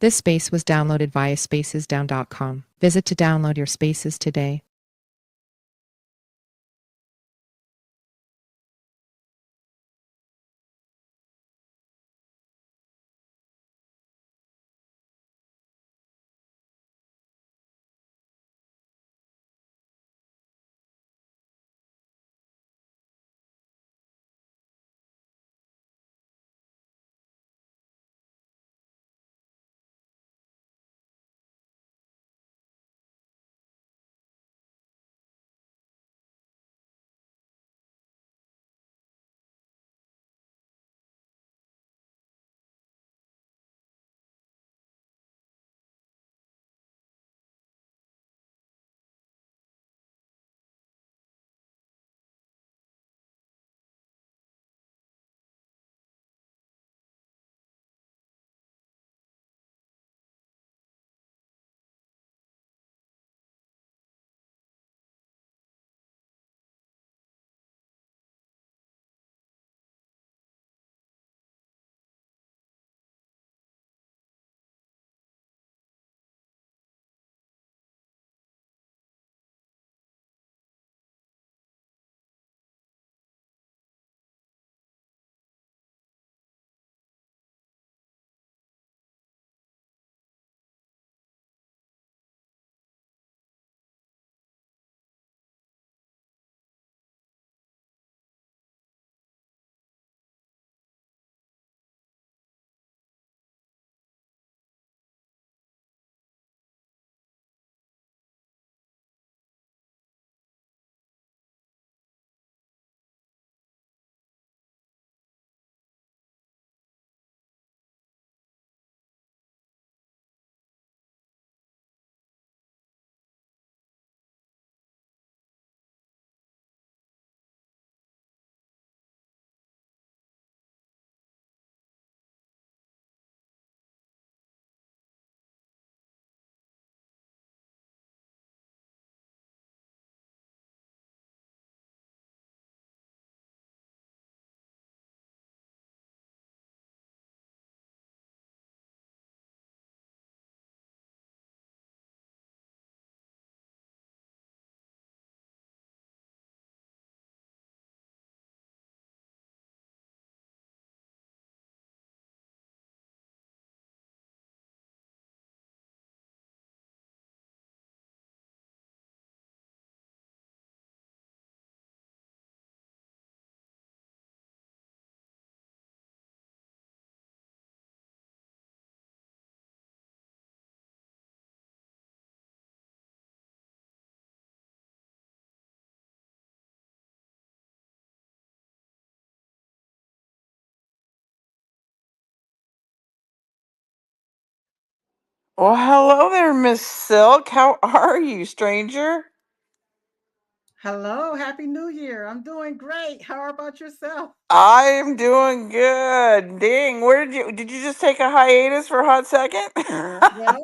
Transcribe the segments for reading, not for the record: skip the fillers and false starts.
This space was downloaded via spacesdown.com. Visit to download your spaces today. Well, hello there, Miss Silk. How are you, stranger? Hello, Happy New Year. I'm doing great. How about yourself? I am doing good. Dang, where did you just take a hiatus for a hot second? Well,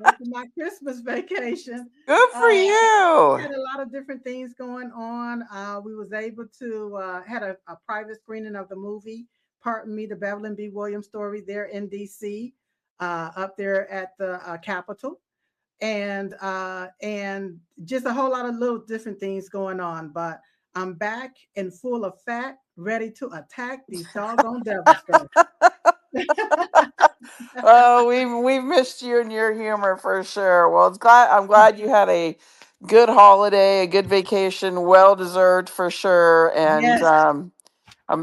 after my Christmas vacation, Good for you. had a lot of different things going on. We was able to had a private screening of the movie Pardon Me, the Beverly B. Williams story there in DC, up there at the Capitol. And just a whole lot of little different things going on. But I'm back in full effect, ready to attack these doggone devils. Oh, we've missed you and your humor for sure. Well, I'm glad you had a good holiday, a good vacation, well deserved for sure. And Yes.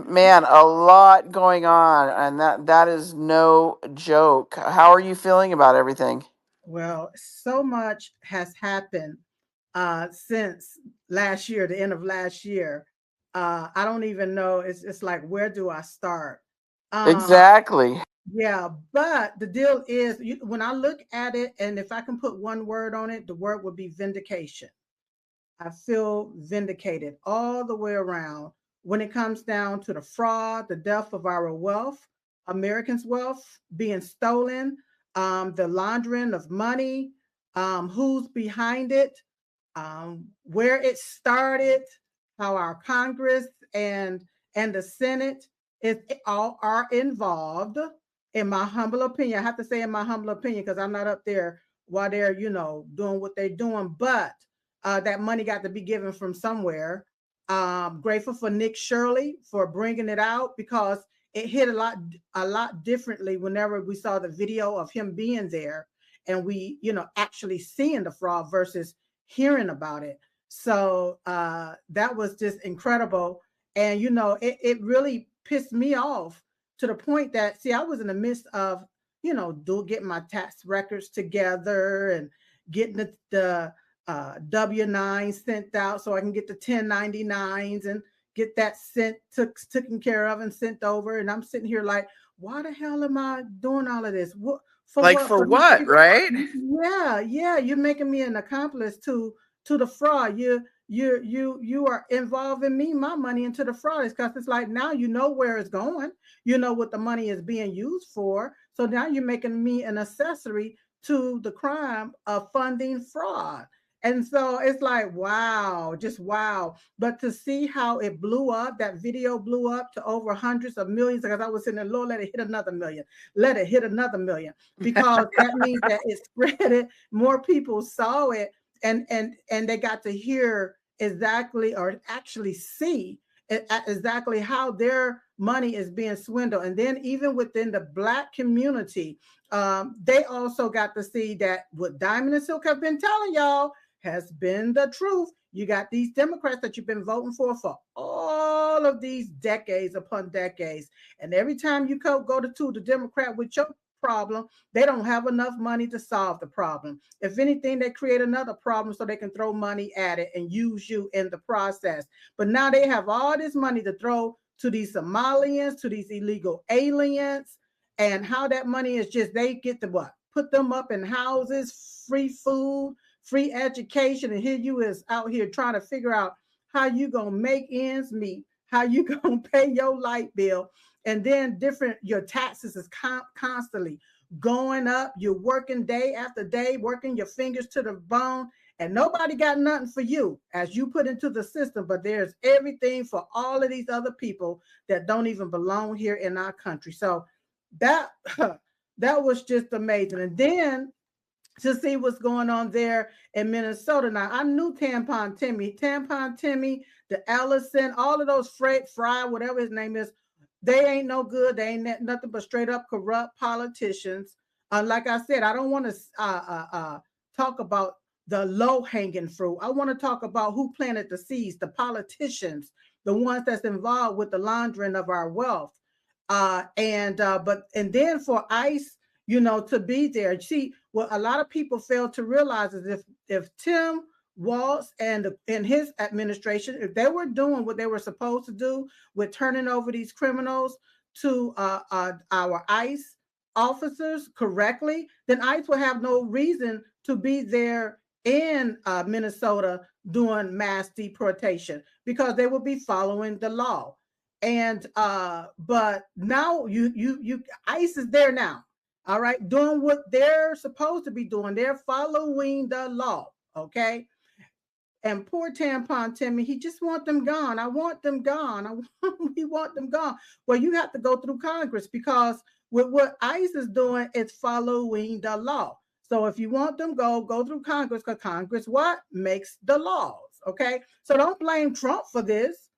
man, a lot going on, and that is no joke. How are you feeling about everything? Well, so much has happened since last year, the end of last year. I don't even know. It's like, where do I start? Um, Exactly. yeah, but the deal is, when I look at it, and if I can put one word on it, the word would be vindication. I feel vindicated all the way around when it comes down to the fraud, the death of our wealth, Americans' wealth being stolen, the laundering of money, who's behind it, where it started, how our Congress and the Senate is all are involved in my humble opinion, I have to say in my humble opinion, because I'm not up there while they're, doing what they're doing, but that money got to be given from somewhere. Grateful for Nick Shirley for bringing it out, because it hit a lot differently whenever we saw the video of him being there and we, actually seeing the fraud versus hearing about it. So that was just incredible. And, it really pissed me off to the point that, see, I was in the midst of, getting my tax records together and getting the W-9 sent out so I can get the 1099s and get that taken care of and sent over. And I'm sitting here like, why the hell am I doing all of this? What for? Like what? for what, right? Yeah. You're making me an accomplice to the fraud. You are involving my money into the fraud, because it's like, now you know where it's going, you know what the money is being used for. So now you're making me an accessory to the crime of funding fraud. And so it's like, wow, just wow. But to see how it blew up, that video blew up to over hundreds of millions, because I was saying, Lord, let it hit another million. Let it hit another million, because that means that it spread it. More people saw it, and they got to hear exactly, or actually see exactly how their money is being swindled. And then even within the Black community, they also got to see that what Diamond and Silk have been telling y'all has been the truth. You got these Democrats that you've been voting for all of these decades upon decades. And every time you go to the Democrat with your problem, they don't have enough money to solve the problem. If anything, they create another problem so they can throw money at it and use you in the process. But now they have all this money to throw to these Somalians, to these illegal aliens, and how that money is just, they get to what? Put them up in houses, free food, free education, and here you is out here trying to figure out how you gonna make ends meet, how you gonna pay your light bill, and then your taxes is constantly going up. You're working day after day, working your fingers to the bone, and nobody got nothing for you as you put into the system, but there's everything for all of these other people that don't even belong here in our country. So that was just amazing. And then to see what's going on there in Minnesota. Now, I knew Tampon Timmy, the Ellison, all of those Fred Fry, whatever his name is, they ain't no good. They ain't nothing but straight up corrupt politicians. Like I said, I don't want to talk about the low-hanging fruit. I want to talk about who planted the seeds, the politicians, the ones that's involved with the laundering of our wealth. And then for ICE, to be there. See, what a lot of people fail to realize is if Tim Walz and his administration, if they were doing what they were supposed to do with turning over these criminals to our ICE officers correctly, then ICE will have no reason to be there in Minnesota doing mass deportation, because they will be following the law. And but now you ICE is there now. All right, doing what they're supposed to be doing. They're following the law, okay? And poor Tampon Timmy, he just want them gone. I want them gone. We want them gone. Well, you have to go through Congress, because with what ICE is doing, it's following the law. So if you want them go through Congress, because Congress what? Makes the laws, okay? So don't blame Trump for this.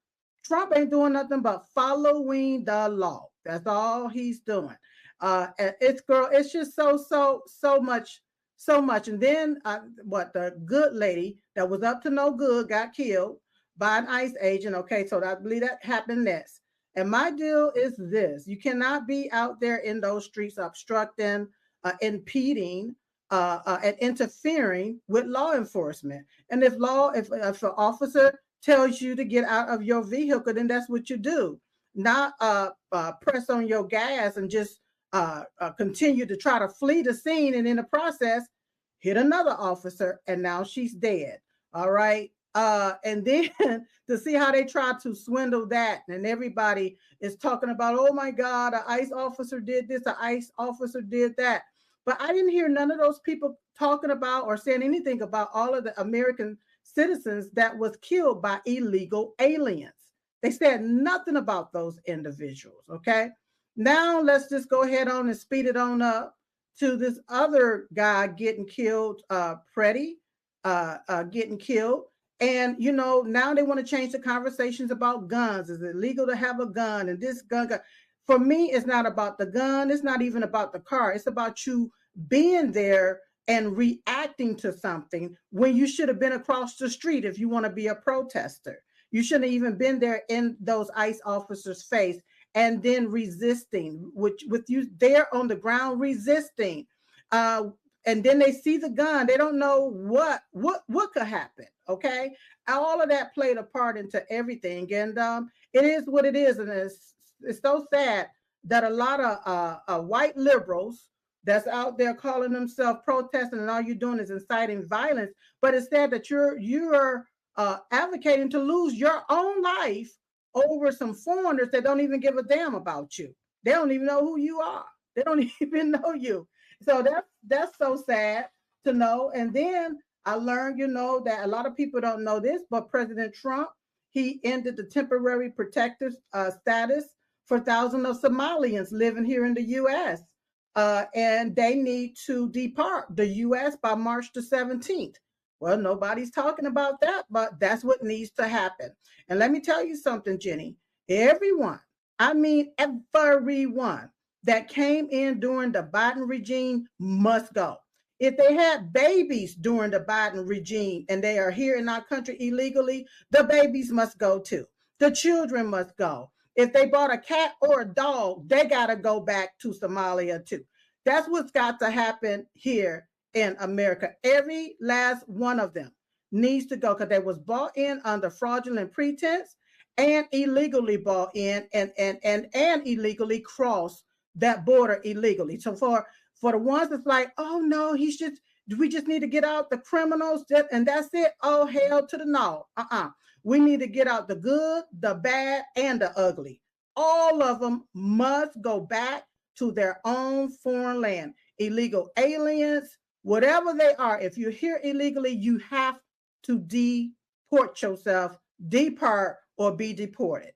Trump ain't doing nothing but following the law. That's all he's doing. It's just so much. And then the good lady that was up to no good got killed by an ICE agent. Okay, so I believe that happened next. And my deal is this: you cannot be out there in those streets obstructing, impeding, and interfering with law enforcement. And if an officer tells you to get out of your vehicle, then that's what you do. Not press on your gas and just continue to try to flee the scene, and in the process hit another officer, and now she's dead. All right. And then to see how they try to swindle that, and everybody is talking about, oh my God, an ICE officer did this, an ICE officer did that. But I didn't hear none of those people talking about or saying anything about all of the American citizens that was killed by illegal aliens. They said nothing about those individuals. Okay. Now let's just go ahead on and speed it on up to this other guy getting killed, Pretty, getting killed. And now they want to change the conversations about guns. Is it legal to have a gun? And this gun. For me, it's not about the gun. It's not even about the car. It's about you being there and reacting to something when you should have been across the street if you want to be a protester. You shouldn't have even been there in those ICE officers' face and then resisting, which with you there on the ground resisting. And then they see the gun. They don't know what could happen. Okay, all of that played a part into everything, and it is what it is, and it's so sad that a lot of white liberals that's out there calling themselves protesting, and all you're doing is inciting violence. But it's sad that you're advocating to lose your own life over some foreigners that don't even give a damn about you. They don't even know who you are. They don't even know you. So that's so sad to know. And then I learned, that a lot of people don't know this, but President Trump, he ended the temporary protective status for thousands of Somalians living here in the U.S. And they need to depart the U.S. by March the 17th. Well, nobody's talking about that, but that's what needs to happen. And let me tell you something, Jenny. Everyone, I mean everyone that came in during the Biden regime must go. If they had babies during the Biden regime and they are here in our country illegally, the babies must go too. The children must go. If they bought a cat or a dog, they got to go back to Somalia too. That's what's got to happen here in America. Every last one of them needs to go because they was bought in under fraudulent pretense and illegally bought in and illegally crossed that border illegally. So for the ones that's like, oh no, we just need to get out the criminals and that's it. Oh, hell to the no. We need to get out the good, the bad, and the ugly. All of them must go back to their own foreign land. Illegal aliens, whatever they are, if you're here illegally, you have to deport yourself, depart, or be deported.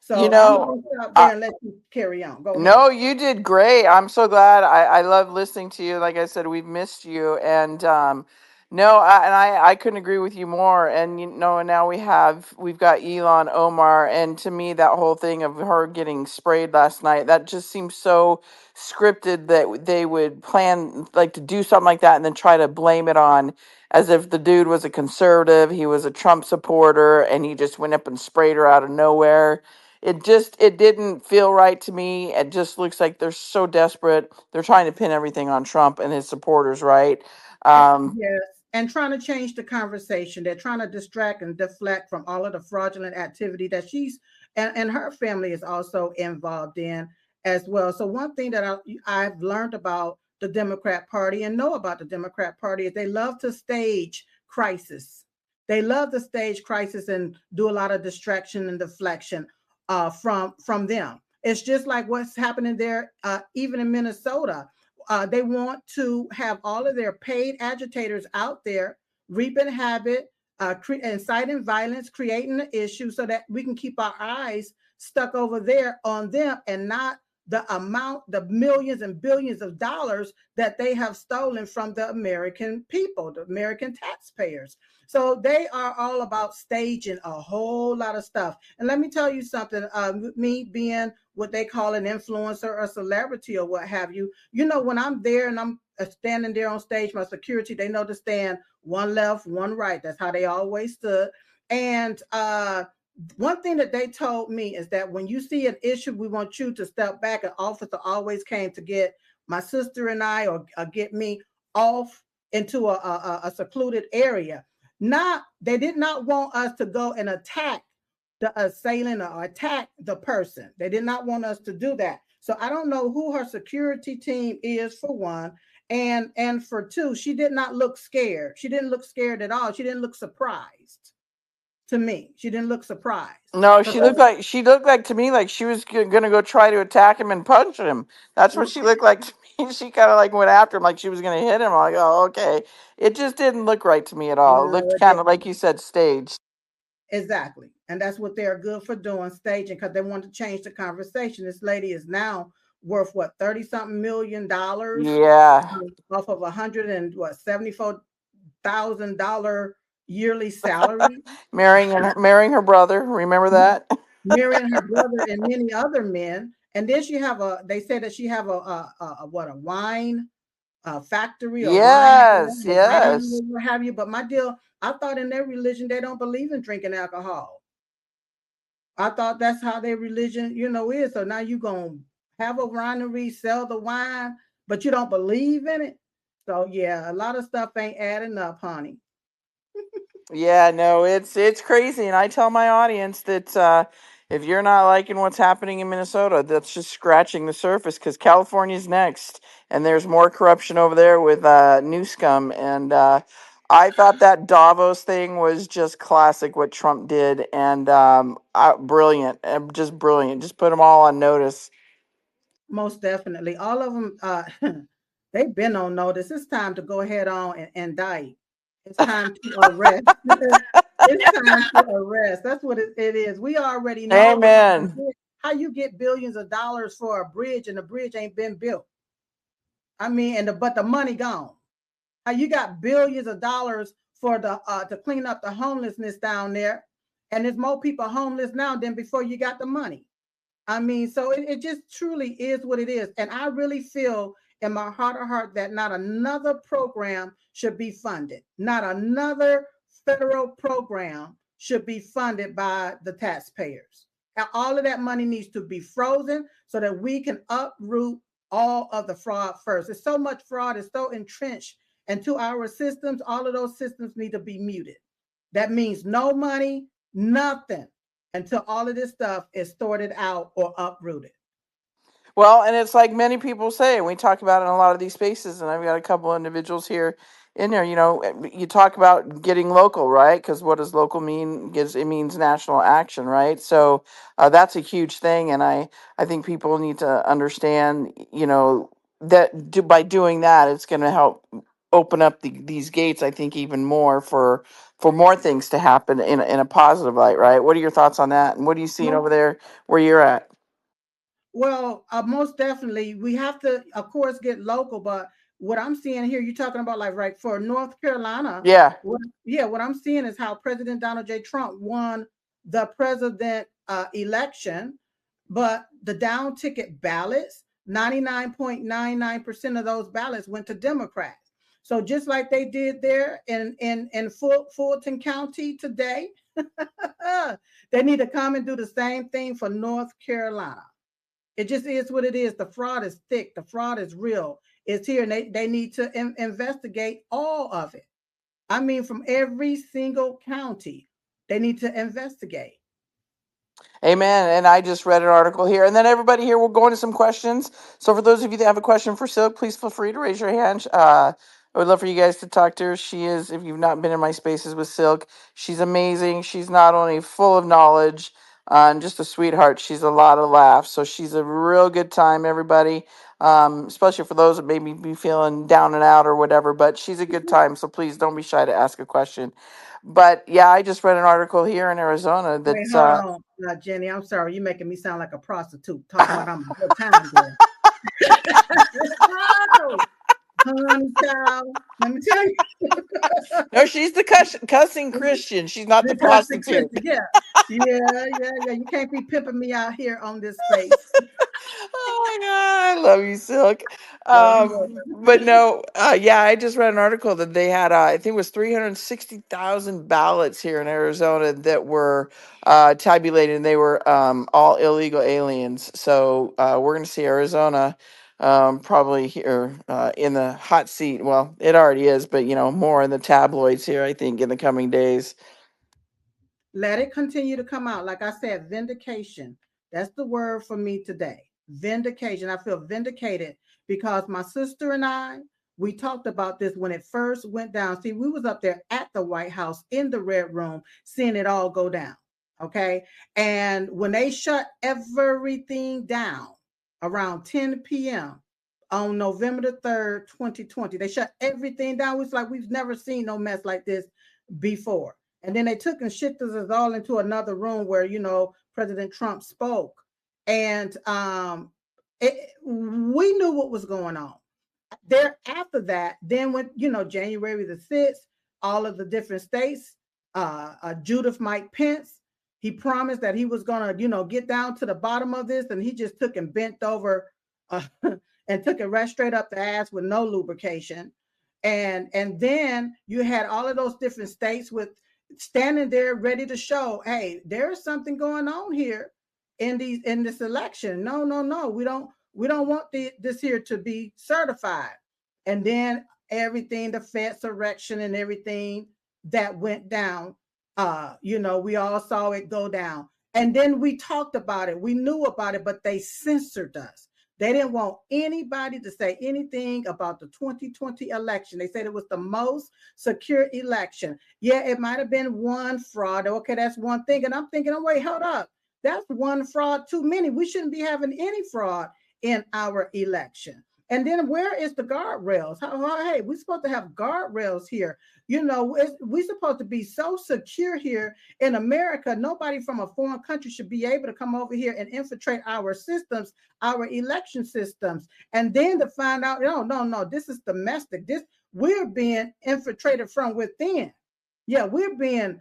So I'm going to stop there and let you carry on. Go ahead. No, you did great. I'm so glad. I love listening to you. Like I said, we've missed you, and no, I couldn't agree with you more. And now we've got Elon Omar, and to me, that whole thing of her getting sprayed last night, that just seems so scripted that they would plan like to do something like that and then try to blame it on as if the dude was a conservative, he was a Trump supporter, and he just went up and sprayed her out of nowhere. It didn't feel right to me. It just looks like they're so desperate. They're trying to pin everything on Trump and his supporters, right? Yes, and trying to change the conversation. They're trying to distract and deflect from all of the fraudulent activity that she's and her family is also involved in as well. So one thing that I've learned about the Democrat Party and know about the Democrat Party is they love to stage crisis. They love to stage crisis and do a lot of distraction and deflection from them. It's just like what's happening there, even in Minnesota. They want to have all of their paid agitators out there reaping havoc, inciting violence, creating an issue so that we can keep our eyes stuck over there on them and not the millions and billions of dollars that they have stolen from the American people, the American taxpayers. So they are all about staging a whole lot of stuff. And let me tell you something, me being what they call an influencer or celebrity or what have you, when I'm there and I'm standing there on stage, my security, they know to stand one left, one right. That's how they always stood. And one thing that they told me is that when you see an issue, we want you to step back. An officer always came to get my sister and I or get me off into a secluded area. They did not want us to go and attack the assailant or attack the person. They did not want us to do that. So I don't know who her security team is, for one. And for two, she did not look scared. She didn't look scared at all. She didn't look surprised. To me, she didn't look surprised. No, she looked like to me like she was gonna go try to attack him and punch him. That's what she looked like to me. She kind of like went after him like she was gonna hit him. I'm like, oh, okay. It just didn't look right to me at all. It No, looked it kind of didn't. like you said, staged. Exactly. And that's what they're good for doing, staging, because they want to change the conversation. This lady is now worth what, 30 something $million Yeah. off of $174,000 yearly salary. Marrying her brother. Remember that? Marrying her brother and many other men. And then they said that she have a wine factory or wine, Yes, or winery, yes. what have you. But my deal, I thought in their religion they don't believe in drinking alcohol. I thought that's how their religion, is. So now you gonna have a winery, sell the wine, but you don't believe in it. So yeah, a lot of stuff ain't adding up, honey. Yeah, no, it's crazy, and I tell my audience that if you're not liking what's happening in Minnesota, that's just scratching the surface because California's next, and there's more corruption over there with Newscom, and I thought that Davos thing was just classic what Trump did, and brilliant, just brilliant, just put them all on notice. Most definitely. All of them, they've been on notice. It's time to go ahead on and indict. It's time to arrest. It's time to arrest. That's what it is. We already know Amen. how you get billions of dollars for a bridge and the bridge ain't been built. I mean, but the money gone. How you got billions of dollars for the to clean up the homelessness down there, and there's more people homeless now than before you got the money. I mean, so it just truly is what it is. And I really feel in my heart of heart that not another program should be funded. Not another federal program should be funded by the taxpayers. All of that money needs to be frozen so that we can uproot all of the fraud first. There's so much fraud, it's so entrenched into our systems. All of those systems need to be muted. That means no money, nothing until all of this stuff is sorted out or uprooted. Well, and it's like many people say, and we talk about it in a lot of these spaces, and I've got a couple individuals here in there. You talk about getting local, right? Because what does local mean? It means national action, right? So that's a huge thing, and I think people need to understand, that by doing that, it's going to help open up these gates. I think even more for more things to happen in a positive light, right? What are your thoughts on that? And what are you seeing over there where you're at? Well, most definitely, we have to, of course, get local. But what I'm seeing here, you're talking about like right for North Carolina. Yeah. What I'm seeing is how President Donald J. Trump won the president election, but the down ticket ballots, 99.99% of those ballots went to Democrats. So just like they did there in Fulton County today, they need to come and do the same thing for North Carolina. It just is what it is. The fraud is thick. The fraud is real. It's here, and they need to investigate all of it. I mean, from every single county, they need to investigate. Amen. And I just read an article here. And then everybody here will go into some questions. So for those of you that have a question for Silk, please feel free to raise your hand. I would love for you guys to talk to her. She is, if you've not been in my spaces with Silk, she's amazing. She's not only full of knowledge and just a sweetheart, she's a lot of laughs. So she's a real good time, everybody. Especially for those that maybe be feeling down and out or whatever, but she's a good time. So please don't be shy to ask a question. But yeah, I just read an article here in Arizona Wait, that's hold on, Jenny. I'm sorry. You're making me sound like a prostitute talking about I'm a good time there. Oh, honey, child. Let me tell you. no, she's the cussing Christian. She's not the prostitute. Yeah. Yeah. You can't be pimping me out here on this space. Oh my god, I love you, Silk. Love you more. But no, yeah, I just read an article that they had, I think it was 360,000 ballots here in Arizona that were tabulated, and they were all illegal aliens. So we're going to see Arizona probably here in the hot seat. Well, it already is, but more in the tabloids here, I think, in the coming days. Let it continue to come out. Like I said, vindication. That's the word for me today. Vindication. I feel vindicated because my sister and I, we talked about this when it first went down. See, we was up there at the White House in the Red Room, seeing it all go down. Okay. And when they shut everything down around 10 p.m. on November the 3rd, 2020, they shut everything down. It's like we've never seen no mess like this before. And then they took and shifted us all into another room where, President Trump spoke. And we knew what was going on. There after that, then when, January the 6th, all of the different states, Judith Mike Pence, he promised that he was going to, get down to the bottom of this. And he just took and bent over and took it right straight up the ass with no lubrication. And then you had all of those different states with standing there ready to show, hey, there's something going on here in this election. No, we don't want this here to be certified. And then everything, the Fedsurrection and everything that went down, we all saw it go down. And then we talked about it. We knew about it, but they censored us. They didn't want anybody to say anything about the 2020 election. They said it was the most secure election. Yeah, it might have been one fraud. Okay, that's one thing. And I'm thinking, oh, wait, hold up. That's one fraud too many. We shouldn't be having any fraud in our election. And then where is the guardrails? Hey, we're supposed to have guardrails here. We're supposed to be so secure here in America. Nobody from a foreign country should be able to come over here and infiltrate our systems, our election systems. And then to find out, no, this is domestic. We're being infiltrated from within. Yeah, we're being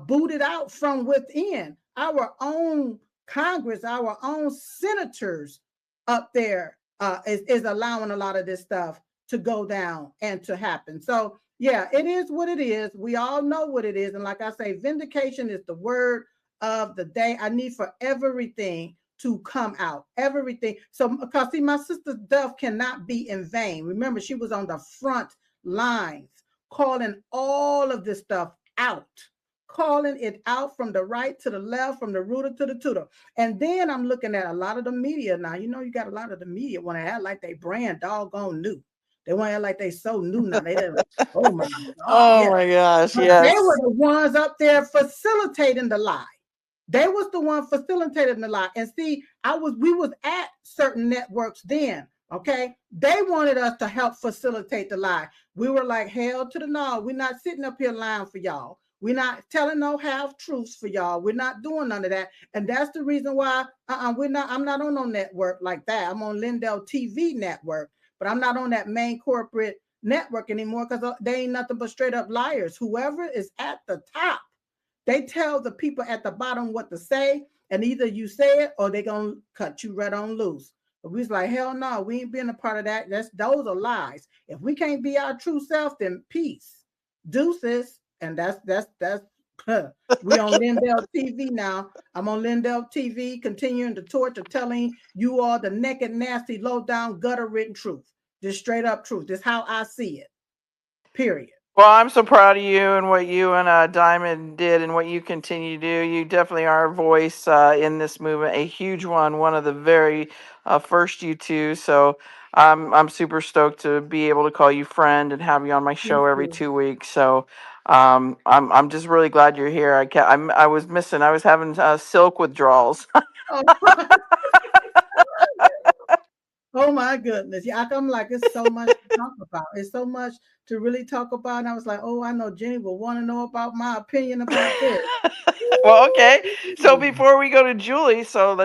booted out from within. Our own Congress, our own senators up there is allowing a lot of this stuff to go down and to happen. So yeah, it is what it is. We all know what it is. And like I say, vindication is the word of the day. I need for everything to come out, everything. So because see, my sister Duff cannot be in vain. Remember, she was on the front lines calling all of this stuff out. Calling it out from the right to the left, from the rooter to the tutor. And then I'm looking at a lot of the media now. You got a lot of the media want to act like they brand doggone new. They want to act like they so new now. They like, oh my God. Oh my gosh, yes. They were the ones up there facilitating the lie. They was the one facilitating the lie. And see, we was at certain networks then. Okay, they wanted us to help facilitate the lie. We were like, hell to the no. We're not sitting up here lying for y'all. We're not telling no half truths for y'all. We're not doing none of that. And that's the reason why I'm not on no network like that. I'm on Lindell TV network, but I'm not on that main corporate network anymore because they ain't nothing but straight up liars. Whoever is at the top, they tell the people at the bottom what to say, and either you say it or they're going to cut you right on loose. But we was like, hell no, we ain't being a part of that. Those are lies. If we can't be our true self, then peace. Deuces. And that's we on Lindell TV now. I'm on Lindell TV, continuing the torch of telling you all the naked, nasty, low down, gutter written truth. Just straight up truth. This is how I see it. Period. Well, I'm so proud of you and what you and Diamond did and what you continue to do. You definitely are a voice in this movement, a huge one of the very first you two. So I'm super stoked to be able to call you friend and have you on my show every 2 weeks. So I'm just really glad you're here. I was missing. I was having silk withdrawals. Oh my goodness. Yeah, I'm like, it's so much to talk about. It's so much to really talk about. And I was like, oh, I know Jenny will want to know about my opinion about this. Well, okay. So before we go to Julie, so one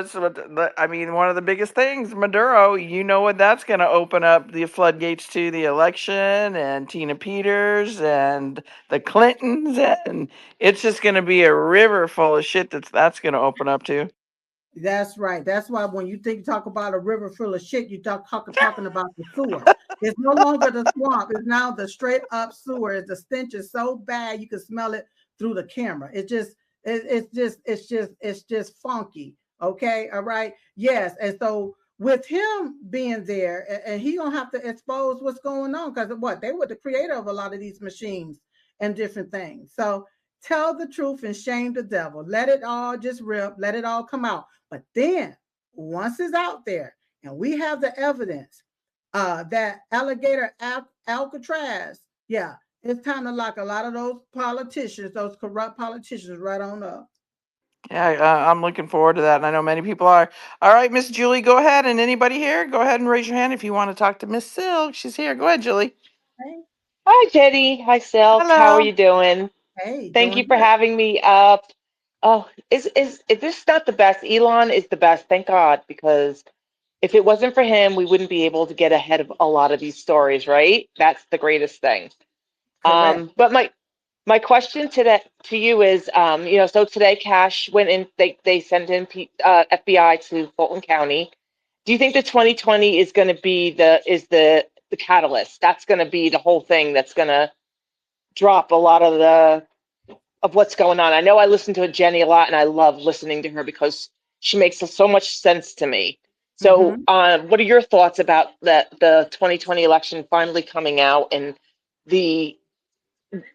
of the biggest things, Maduro, you know what that's going to open up the floodgates to the election and Tina Peters and the Clintons. And it's just going to be a river full of shit that's going to open up to. That's right. That's why when you talk about a river full of shit, you talking about the sewer. It's no longer the swamp. It's now the straight up sewer. The stench is so bad you can smell it through the camera. It's just funky. Okay. All right. Yes. And so with him being there, and he gonna have to expose what's going on because they were the creator of a lot of these machines and different things. So tell the truth and shame the devil. Let it all just rip. Let it all come out. But then once it's out there and we have the evidence that alligator Alcatraz, yeah, it's time to lock a lot of those politicians, those corrupt politicians right on up. Yeah, I'm looking forward to that. And I know many people are. All right, Miss Julie, go ahead. And anybody here, go ahead and raise your hand if you want to talk to Miss Silk. She's here. Go ahead, Julie. Okay. Hi, Jenny. Hi, Silk. How are Hello. you doing? Hey, Thank doing you for good. having me. Oh, is this not the best? Elon is the best, thank God, because if it wasn't for him, we wouldn't be able to get ahead of a lot of these stories, right? That's the greatest thing. Correct. But my question to you is, so today Cash went in, they sent in FBI to Fulton County. Do you think the 2020 is going to be the catalyst? That's going to be the whole thing that's going to drop a lot of what's going on. I know I listen to Jenny a lot, and I love listening to her because she makes so much sense to me. So, Mm-hmm. what are your thoughts about the 2020 election finally coming out, and the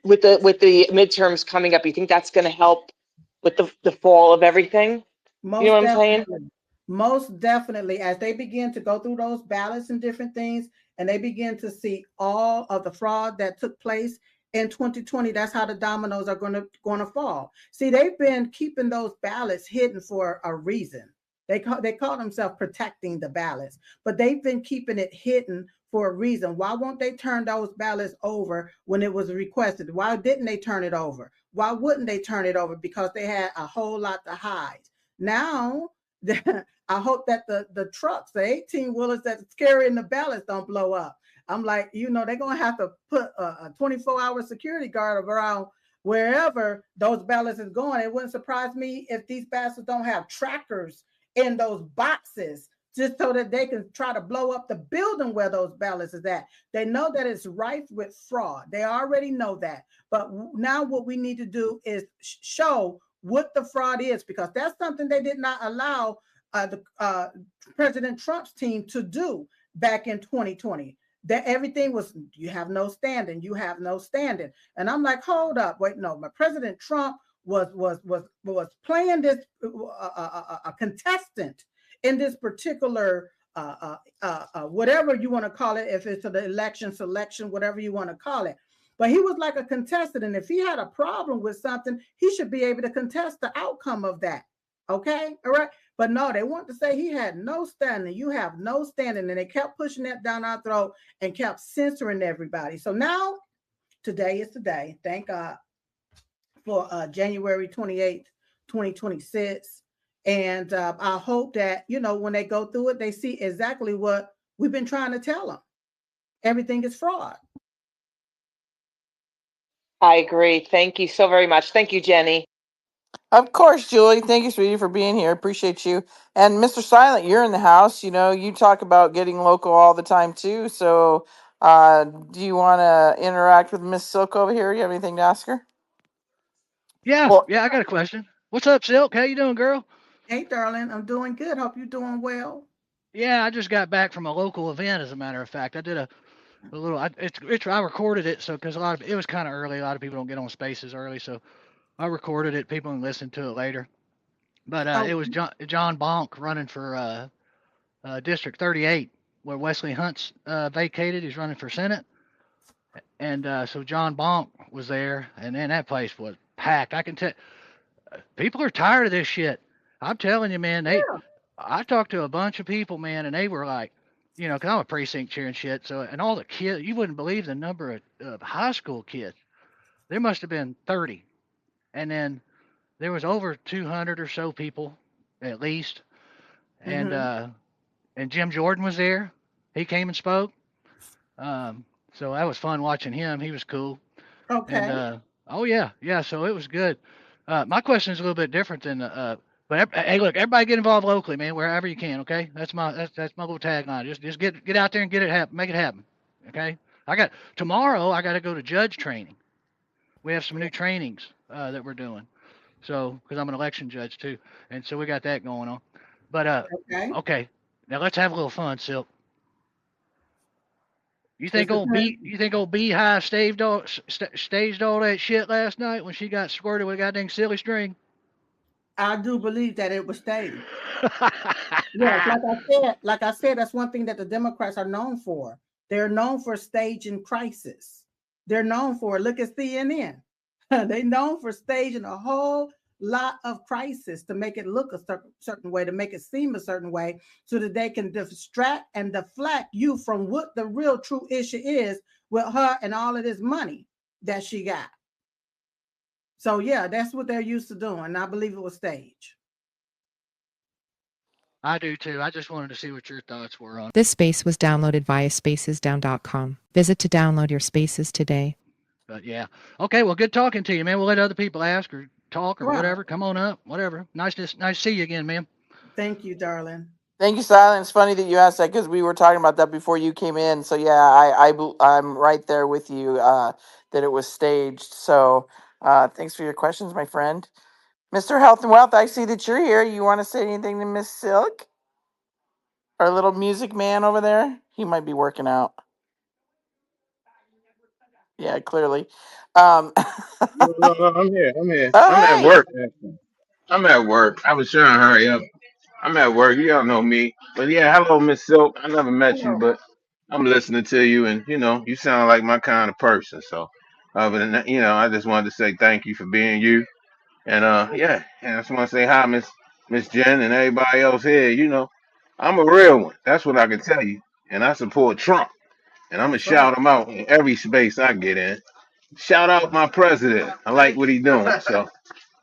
with the midterms coming up? You think that's going to help with the fall of everything? You know Most what I'm saying? definitely. Most definitely. As they begin to go through those ballots and different things, and they begin to see all of the fraud that took place in 2020, that's how the dominoes are going to fall. See, they've been keeping those ballots hidden for a reason. They call themselves protecting the ballots, but they've been keeping it hidden for a reason. Why won't they turn those ballots over when it was requested? Why didn't they turn it over? Why wouldn't they turn it over? Because they had a whole lot to hide. Now, I hope that the trucks, the 18-wheelers that's carrying the ballots don't blow up. I'm like, they're going to have to put a 24-hour security guard around wherever those ballots is going. It wouldn't surprise me if these bastards don't have trackers in those boxes just so that they can try to blow up the building where those ballots is at. They know that it's rife with fraud. They already know that. But now what we need to do is show what the fraud is, because that's something they did not allow President Trump's team to do back in 2020. That everything was, you have no standing, you have no standing. And I'm like, hold up, wait, no, my President Trump was playing this a contestant in this particular whatever you want to call it, if it's the election selection, whatever you want to call it. But he was like a contestant, and if he had a problem with something, he should be able to contest the outcome of that. Okay, all right. But no, they want to say he had no standing. You have no standing, and they kept pushing that down our throat and kept censoring everybody. So now, today is the day. Thank God for January 28th, 2026. And I hope that, when they go through it, they see exactly what we've been trying to tell them. Everything is fraud. I agree. Thank you so very much. Thank you, Jenny. Of course, Julie. Thank you, sweetie, for being here. Appreciate you. And Mr. Silent, you're in the house. You talk about getting local all the time too. So, do you want to interact with Miss Silk over here? You have anything to ask her? Yeah, Well, yeah, I got a question. What's up, Silk? How you doing, girl? Hey, darling, I'm doing good. Hope you're doing well. Yeah, I just got back from a local event. As a matter of fact, I did a little. I recorded it, so because it was kind of early. A lot of people don't get on Spaces early, so I recorded it. People can listen to it later. But Oh, it was John Bonk running for District 38, where Wesley Hunt's vacated. He's running for Senate, and so John Bonk was there, and then that place was packed. I can tell people are tired of this shit. I'm telling you, man. I talked to a bunch of people, man, and they were like, because I'm a precinct chair and shit. So, and all the kids, you wouldn't believe the number of high school kids. There must have been 30, and then there was over 200 or so people, at least. And mm-hmm. and Jim Jordan was there. He came and spoke. So that was fun watching him. He was cool. And Okay. oh yeah, yeah. So it was good. My question is a little bit different than but hey, look, everybody get involved locally, man, wherever you can. Okay, that's my little tagline. Just get out there and get it happen, make it happen. Okay. Tomorrow. I got to go to judge training. We have some new trainings that we're doing. So because I'm an election judge too, and so we got that going on. But Okay. okay. Now let's have a little fun, Silk. It's depends. You think old Beehive staged all that shit last night when she got squirted with a goddamn silly string? I do believe that it was staged. Yes, like I said, that's one thing that the Democrats are known for. They're known for staging crisis. They're known for, look at CNN. They're known for staging a whole lot of crisis to make it look a certain way, to make it seem a certain way, so that they can distract and deflect you from what the real true issue is with her and all of this money that she got. So yeah, that's what they're used to doing. And I believe it was staged. I do too. I just wanted to see what your thoughts were on it. This space was downloaded via spacesdown.com. Visit to download your spaces today. But yeah. Okay, well, good talking to you, man. We'll let other people ask or talk or Right. whatever. Come on up, whatever. Nice to see you again, man. Thank you, darling. Thank you, Silent. It's funny that you asked that because we were talking about that before you came in. So yeah, I'm right there with you that it was staged. So thanks for your questions, my friend. Mr. Health and Wealth, I see that you're here. You want to say anything to Miss Silk? Our little music man over there? He might be working out. Yeah, clearly. No, I'm here. I'm here. Oh, I'm at hey. work. Actually. I'm at work. I was trying to hurry up. I'm at work. You all know me. But yeah, hello, Miss Silk. I never met you, Hello. but I'm listening to you, and you sound like my kind of person. So, other than that, I just wanted to say thank you for being you. And yeah, and I just want to say hi, Miss Jen, and everybody else here. I'm a real one. That's what I can tell you. And I support Trump, and I'm gonna That's right. shout him out in every space I get in. Shout out my president. I like what he's doing. So,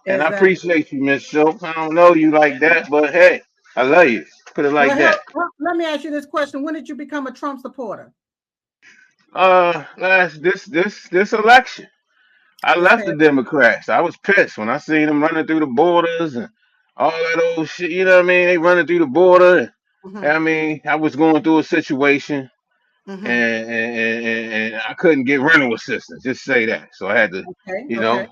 and I Exactly. appreciate you, Miss Silk. I don't know you like that, but hey, I love you. Put it like Well, that. let me ask you this question. When did you become a Trump supporter? Last this election, I This left the past. Democrats. I was pissed when I seen them running through the borders and all that old shit. You know what I mean? They running through the border. Mm-hmm. I mean, I was going through a situation Mm-hmm. and I couldn't get rental assistance. Just say that. So I had to, Okay. you Okay. know,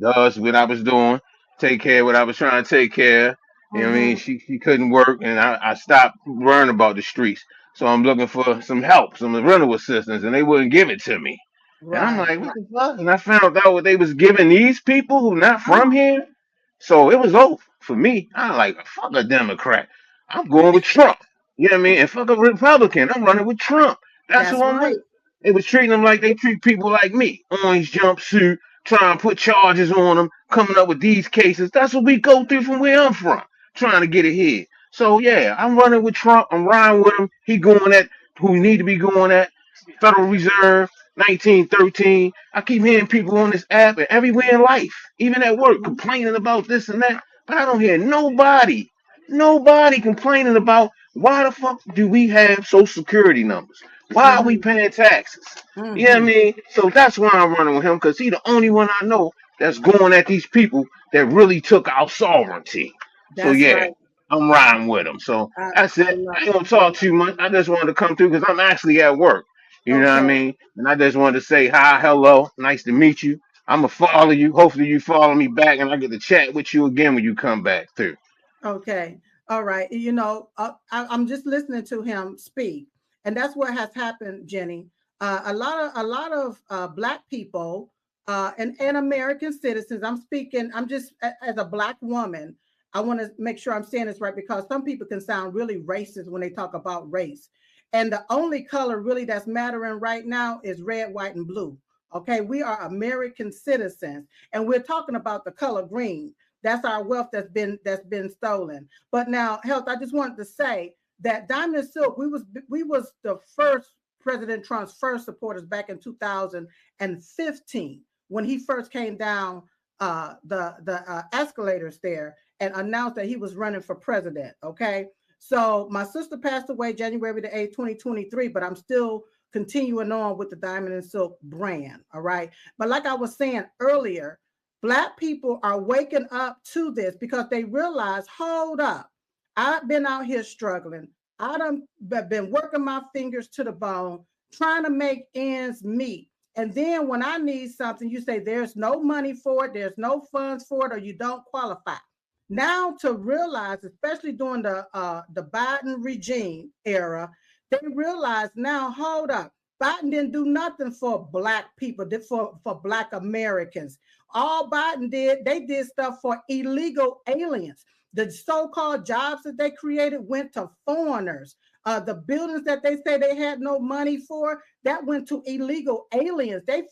does what I was doing, take care of what I was trying to take care of. You know what I Mm-hmm. mean? She couldn't work, and I stopped worrying about the streets. So I'm looking for some help, some rental assistance, and they wouldn't give it to me. And I'm Right. like, what the fuck? And I found out what they was giving these people who not from Uh-huh. here. So it was over for me. I'm like, fuck a Democrat. I'm going with Trump. You know what I mean? And fuck a Republican. I'm running with Trump. That's That's who I'm right. with. They was treating them like they treat people like me. Orange jumpsuit, trying to put charges on them, coming up with these cases. That's what we go through from where I'm from, trying to get ahead. So yeah, I'm running with Trump. I'm riding with him. He going at who we need to be going at. Federal Reserve, 1913. I keep hearing people on this app and everywhere in life, even at work, Mm-hmm. complaining about this and that. But I don't hear nobody complaining about why the fuck do we have social security numbers? Why are we Mm-hmm. paying taxes? You know what I Mm-hmm. mean? So that's why I'm running with him, because he's the only one I know that's going at these people that really took our sovereignty. So That's yeah, right. I'm riding with him. So that's I it. love. I ain't gonna talk too much. I just wanted to come through because I'm actually at work. You know what I Okay. mean? And I just wanted to say hi, hello, nice to meet you. I'm gonna follow you. Hopefully you follow me back, and I get to chat with you again when you come back through. Okay. All right. I'm just listening to him speak, and that's what has happened, Jenny. A lot of Black people and American citizens. I'm speaking. I'm just as a Black woman. I want to make sure I'm saying this right because some people can sound really racist when they talk about race, and the only color really that's mattering right now is red, white, and blue. Okay, we are American citizens, and we're talking about the color green. That's our wealth that's been stolen. But now, Health, I just wanted to say that Diamond Silk, we was the first President Trump's first supporters back in 2015 when he first came down the escalators there and announced that he was running for president. Okay, so my sister passed away January the 8th, 2023, but I'm still continuing on with the Diamond and Silk brand. All right, but like I was saying earlier, Black people are waking up to this because they realize, hold up, I've been out here struggling. I done been working my fingers to the bone, trying to make ends meet. And then when I need something, you say there's no money for it, there's no funds for it, or you don't qualify. Now to realize, especially during the Biden regime era, they realize now, hold up, Biden didn't do nothing for Black people, for Black Americans. All Biden did, they did stuff for illegal aliens. The so-called jobs that they created went to foreigners. The buildings that they say they had no money for, that went to illegal aliens. They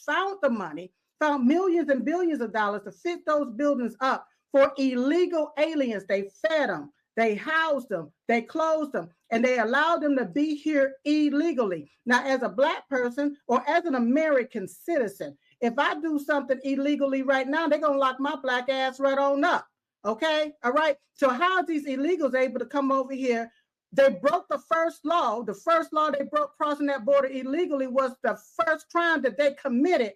found the money, found millions and billions of dollars to fit those buildings up for illegal aliens. They fed them, they housed them, they closed them, and they allowed them to be here illegally. Now, as a Black person or as an American citizen, If I do something illegally right now, they're going to lock my black ass right on up. Okay. All right. So how are these illegals able to come over here? They broke the first law. The first law they broke crossing that border illegally was the first crime that they committed.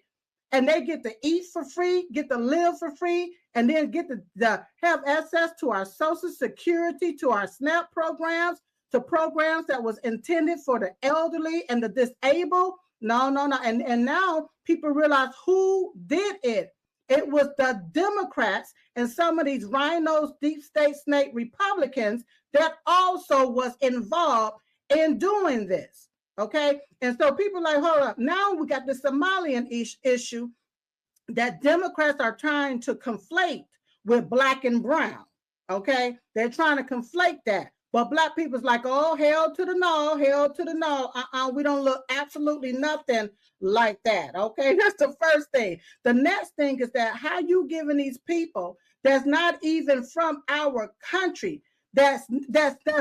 And they get to eat for free, get to live for free, and then get to have access to our Social Security, to our SNAP programs, to programs that was intended for the elderly and the disabled. No. And now people realize who did it. It was the Democrats and some of these rhinos, deep state snake Republicans that also was involved in doing this. Okay. And so people like, hold up. Now we got the Somalian issue that Democrats are trying to conflate with black and brown. Okay. They're trying to conflate that. But black people's like, oh, hell to the no, hell to the no. We don't look absolutely nothing like that. Okay. That's the first thing. The next thing is that how you giving these people that's not even from our country, that's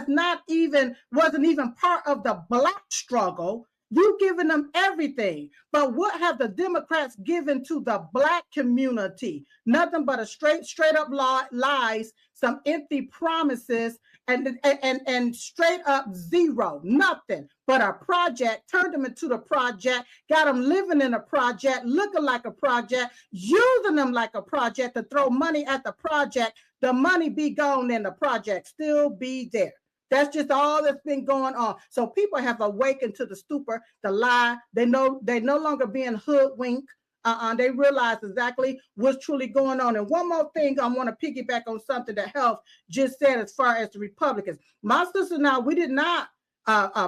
not even, wasn't even part of the black struggle. You giving them everything. But what have the Democrats given to the black community? Nothing but a straight up lies, some empty promises, and straight up zero. Nothing but a project. Turned them into the project, got them living in a project, looking like a project, using them like a project to throw money at the project. The money be gone and the project still be there. That's just all that's been going on. So people have awakened to the stupor, the lie. They know they're no longer being hoodwinked. They realize exactly what's truly going on. And one more thing, I want to piggyback on something that Health just said as far as the Republicans. My sister and I, we did not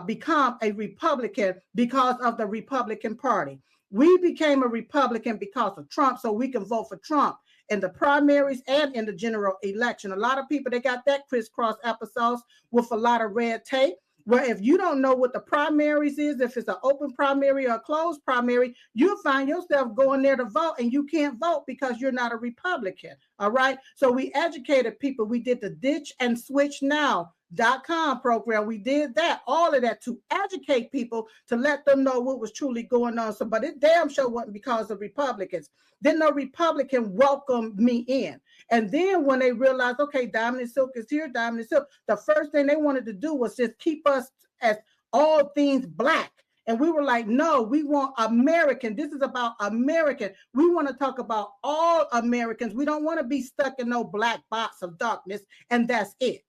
become a Republican because of the Republican Party. We became a Republican because of Trump, so we can vote for Trump in the primaries and in the general election. A lot of people, they got that crisscross episodes with a lot of red tape, where if you don't know what the primaries is, if it's an open primary or a closed primary, you'll find yourself going there to vote and you can't vote because you're not a Republican. All right. So we educated people. We did the Ditch and Switch Now.com program. We did that, all of that to educate people, to let them know what was truly going on. So, but it damn sure wasn't because of Republicans. Then no Republican welcomed me in. And then when they realized, okay, Diamond and Silk is here, Diamond and Silk, the first thing they wanted to do was just keep us as all things black. And we were like, no, we want American. This is about American. We want to talk about all Americans. We don't want to be stuck in no black box of darkness, and that's it.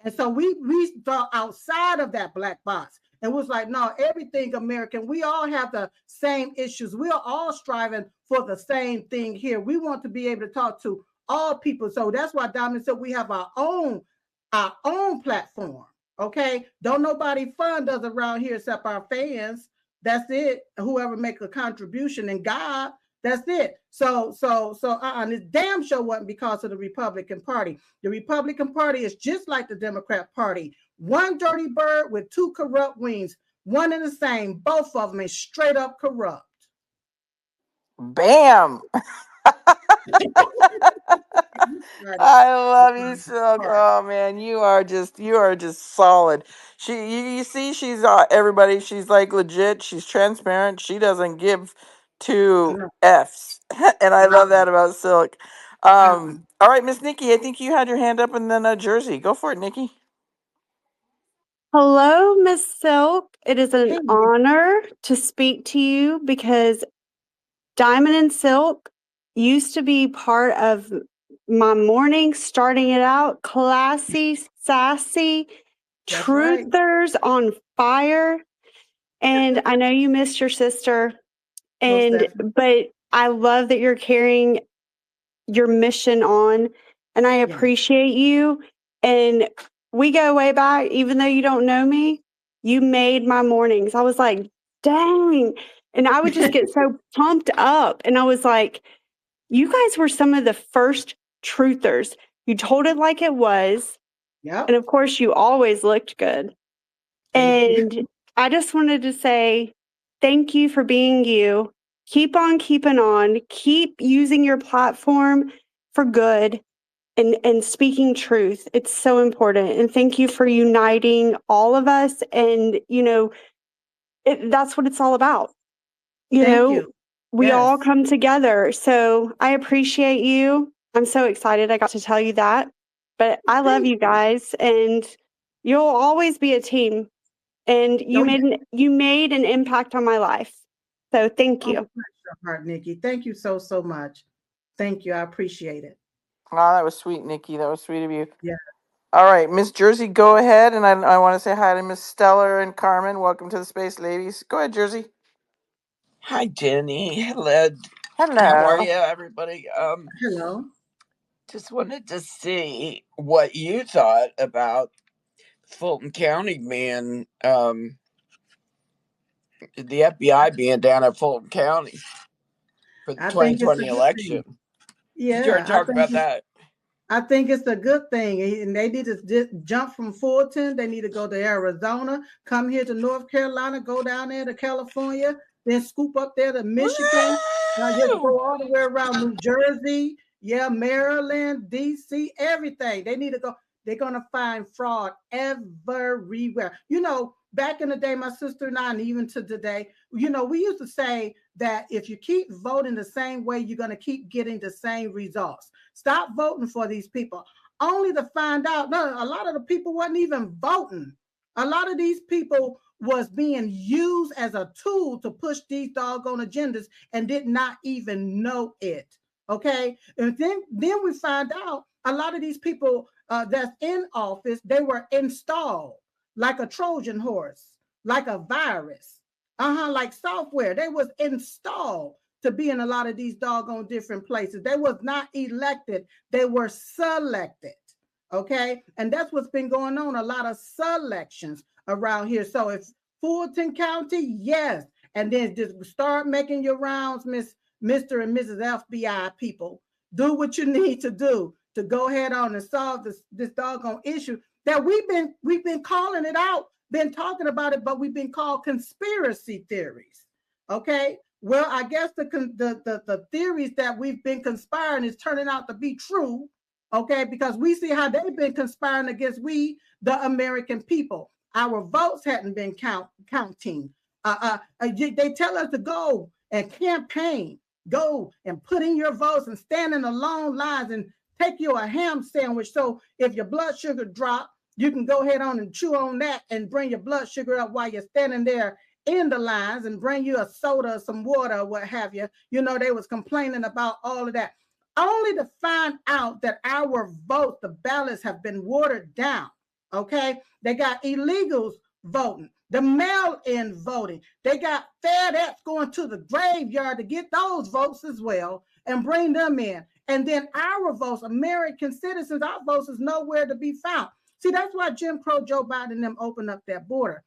And so we thought outside of that black box and was like, no, everything American. We all have the same issues. We are all striving for the same thing here. We want to be able to talk to all people. So that's why Diamond said we have our own platform. Okay. Don't nobody fund us around here except our fans. That's it. Whoever make a contribution, and God. That's it. So this damn show wasn't because of the Republican Party. The Republican Party is just like the Democrat Party. One dirty bird with two corrupt wings. One and the same. Both of them is straight up corrupt. Bam. I love you, Silk. Oh man, you are just solid. You see, she's everybody. She's like legit. She's transparent. She doesn't give two F's, and I love that about Silk. All right, Miss Nikki, I think you had your hand up, and then Jersey. Go for it, Nikki. Hello, Miss Silk. It is an honor to speak to you because Diamond and Silk used to be part of my morning, starting it out classy, sassy, That's truthers on fire. And I know you missed your sister, but I love that you're carrying your mission on, and I appreciate you. And we go way back, even though you don't know me. You made my mornings. I was like, dang. And I would just get so pumped up. And I was like, you guys were some of the first truthers. You told it like it was. Yep. And of course, you always looked good. And I just wanted to say thank you for being you. Keep on keeping on. Keep using your platform for good and speaking truth. It's so important. And thank you for uniting all of us. And, that's what it's all about. Thank you. we all Yes. come together. So I appreciate you. I'm so excited I got to tell you that. But I love you guys, and you'll always be a team. And you made an impact on my life. So thank you. Oh, bless your heart, Nikki. Thank you so much. Thank you. I appreciate it. Oh, that was sweet, Nikki. That was sweet of you. Yeah. All right, Miss Jersey, go ahead. And I want to say hi to Miss Stellar and Carmen. Welcome to the space, ladies. Go ahead, Jersey. Hi, Jenny. Hello. Hello. How are you, everybody? Hello. Just wanted to see what you thought about Fulton County being, the FBI being down at Fulton County for the I think it's a 2020 good election. thing. Did you Yeah, ever talk about that? I think it's a good thing, and they need to jump from Fulton. They need to go to Arizona, come here to North Carolina, go down there to California, then scoop up there to Michigan, just go all the way around New Jersey, Maryland, DC, everything. They need to go. They're gonna find fraud everywhere. Back in the day, my sister and I, and even to today, we used to say that if you keep voting the same way, you're gonna keep getting the same results. Stop voting for these people, only to find out, no, a lot of the people wasn't even voting. A lot of these people was being used as a tool to push these doggone agendas and did not even know it. Okay. And then we find out a lot of these people that's in office, they were installed like a Trojan horse, like a virus, like software. They was installed to be in a lot of these doggone different places. They was not elected, they were selected. Okay. And that's what's been going on, a lot of selections around here. So if Fulton County, yes. And then just start making your rounds, Mr. and Mrs. FBI people. Do what you need to do to go ahead on and solve this doggone issue that we've been calling it out, been talking about it, but we've been called conspiracy theories. Okay. Well, I guess the theories that we've been conspiring is turning out to be true. Okay, because we see how they've been conspiring against we, the American people. Our votes hadn't been counting. They tell us to go and campaign, go and put in your votes and stand in the long lines and take you a ham sandwich. So if your blood sugar drop, you can go ahead on and chew on that and bring your blood sugar up while you're standing there in the lines, and bring you a soda, some water, what have you. They was complaining about all of that, only to find out that our votes, the ballots, have been watered down. Okay. They got illegals voting, the mail-in voting. They got FedEx going to the graveyard to get those votes as well and bring them in. And then our votes, American citizens, our votes is nowhere to be found. See, that's why Jim Crow Joe Biden and them opened up that border.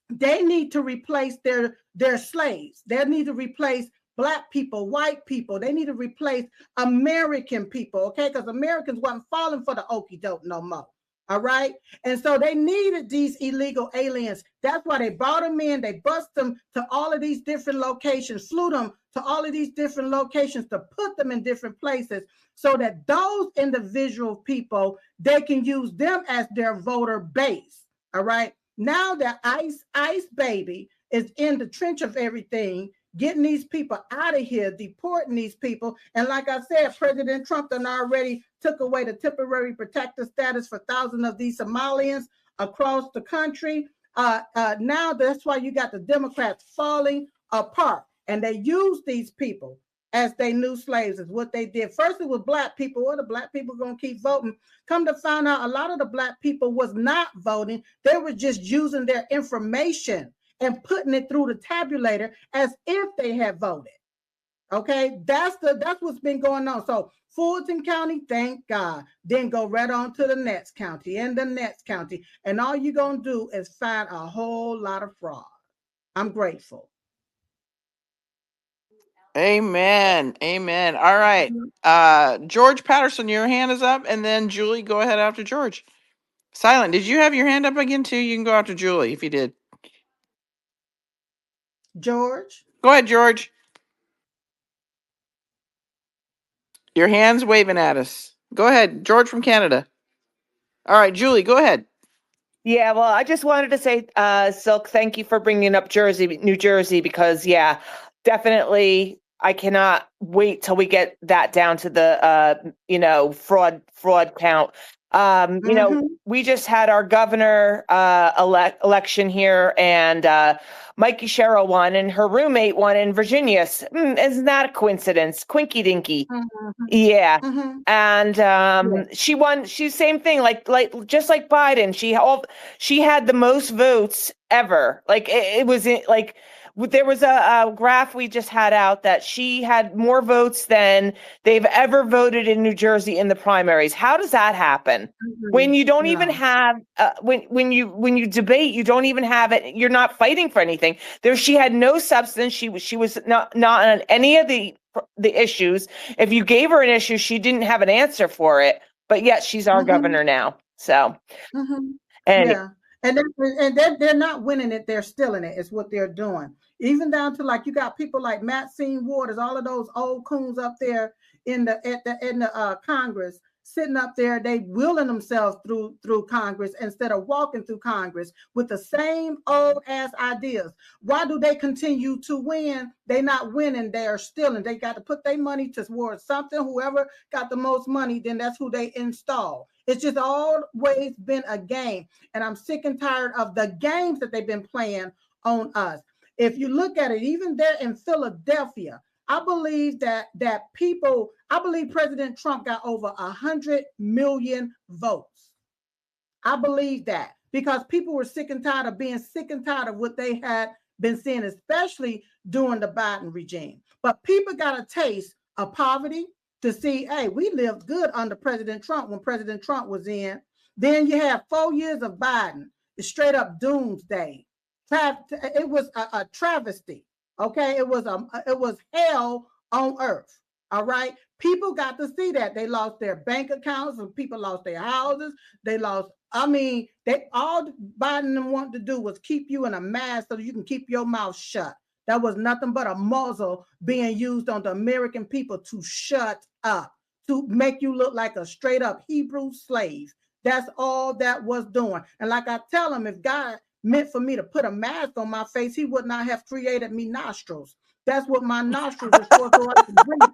They need to replace their slaves. They need to replace Black people, white people. They need to replace American people, okay? Because Americans wasn't falling for the okie doke no more. All right. And so they needed these illegal aliens. That's why they brought them in. They bust them to all of these different locations, flew them to all of these different locations to put them in different places so that those individual people, they can use them as their voter base. All right. Now that ICE baby is in the trench of everything, getting these people out of here, deporting these people. And like I said, President Trump done already took away the temporary protected status for thousands of these Somalians across the country. Now that's why you got the Democrats falling apart. And they use these people as they new slaves, is what they did. First it was Black people. Well, the Black people going to keep voting. Come to find out, a lot of the Black people was not voting. They were just using their information and putting it through the tabulator as if they had voted. Okay, that's what's been going on. So Fulton County, thank God. Then go right on to the next county and the next county. And all you're going to do is find a whole lot of fraud. I'm grateful. Amen. Amen. All right. George Patterson, your hand is up, and then Julie, go ahead after George. Silent, did you have your hand up again too? You can go after Julie if you did. George? Go ahead, George. Your hand's waving at us. Go ahead, George from Canada. All right, Julie, go ahead. Yeah, well, I just wanted to say, Silk, thank you for bringing up New Jersey, because, yeah, definitely I cannot wait till we get that down to the fraud count. We just had our governor election here, and Mikey Sherrill won, and her roommate won in Virginia. Isn't that a coincidence? Quinky dinky. Yeah. And she won. She's same thing, like just like Biden. She had the most votes ever. Like it was like there was a graph we just had out that she had more votes than they've ever voted in New Jersey in the primaries. How does that happen? When you don't even have when you debate, you don't even have it. You're not fighting for anything. She had no substance. She was not on any of the issues. If you gave her an issue, she didn't have an answer for it. But yet she's our governor now. So yeah. And they're not winning it, they're stealing it, is what they're doing. Even down to like you got people like Maxine Waters, all of those old coons up there in the Congress, sitting up there, they wheeling themselves through Congress instead of walking through Congress with the same old ass ideas. Why do they continue to win? They're not winning, they're stealing. They got to put their money towards something. Whoever got the most money, then that's who they install. It's just always been a game. And I'm sick and tired of the games that they've been playing on us. If you look at it, even there in Philadelphia, I believe that I believe President Trump got over 100 million votes. I believe that because people were sick and tired of being sick and tired of what they had been seeing, especially during the Biden regime. But people got a taste of poverty to see, hey, we lived good under President Trump when President Trump was in. Then you have 4 years of Biden. It's straight up doomsday. It was a travesty. Okay, it was hell on earth. All right, people got to see that. They lost their bank accounts, and people lost their houses. They lost. All Biden wanted to do was keep you in a mask so that you can keep your mouth shut. That was nothing but a muzzle being used on the American people to shut up, to make you look like a straight up Hebrew slave. That's all that was doing. And like I tell them, if God meant for me to put a mask on my face, he would not have created me nostrils. That's what my nostrils is for, so I can breathe.